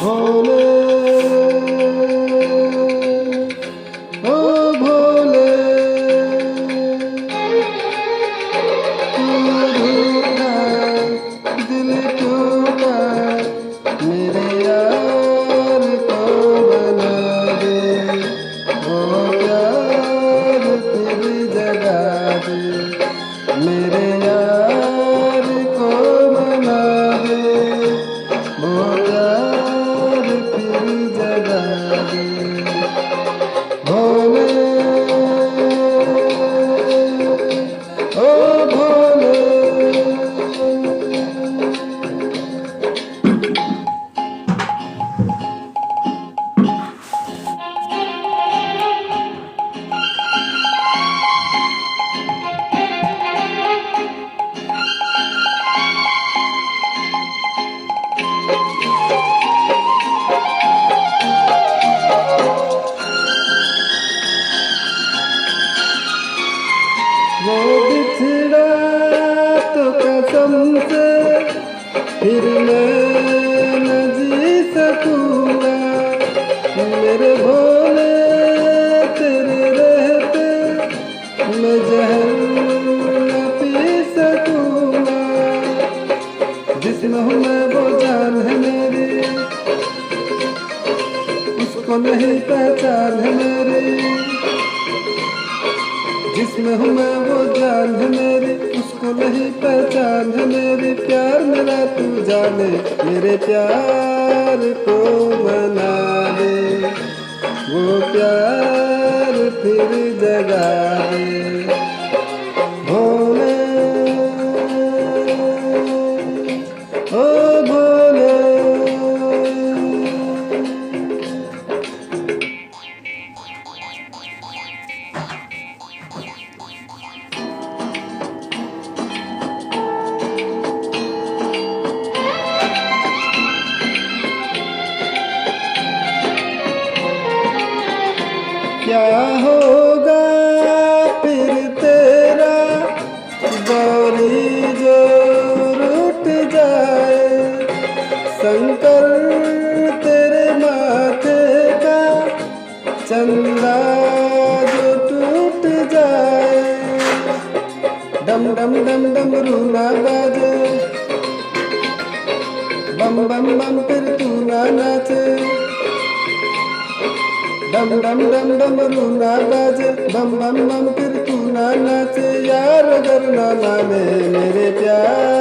भोले ओ भोले तू रूठा दिल टूटा मेरे यार को बना दे ओ प्यार फिर जगा दे मेरे यार को बना दे ओ प्यार फिर जगा दे भोले ओ भोले वो बिछड़ा तो कसम से फिर मैं न जी सकूंगा मेरे भोले तेरे रहते मैं जहर न पी सकूंगा जिसमें हूँ मैं वो जान है मेरी उसको नहीं पहचान है मेरी जिसमें हूँ मैं वो जान है मेरी उसको नहीं पहचान है मेरी प्यार मेरा तू जाने मेरे प्यार को मना दे वो प्यार फिर जगा दे भोले ओ भोले क्या होगा फिर तेरा गौरी जो रूठ जाए शंकर तेरे माथे का चंदा जो टूट जाए डम डम डम डम रूना बाजे बम बम बम फिर तू ना नाचे डम डम डम डम रूना बाजे बम बम बम फिर तू ना नाचे यार अगर ना माने मेरे प्यार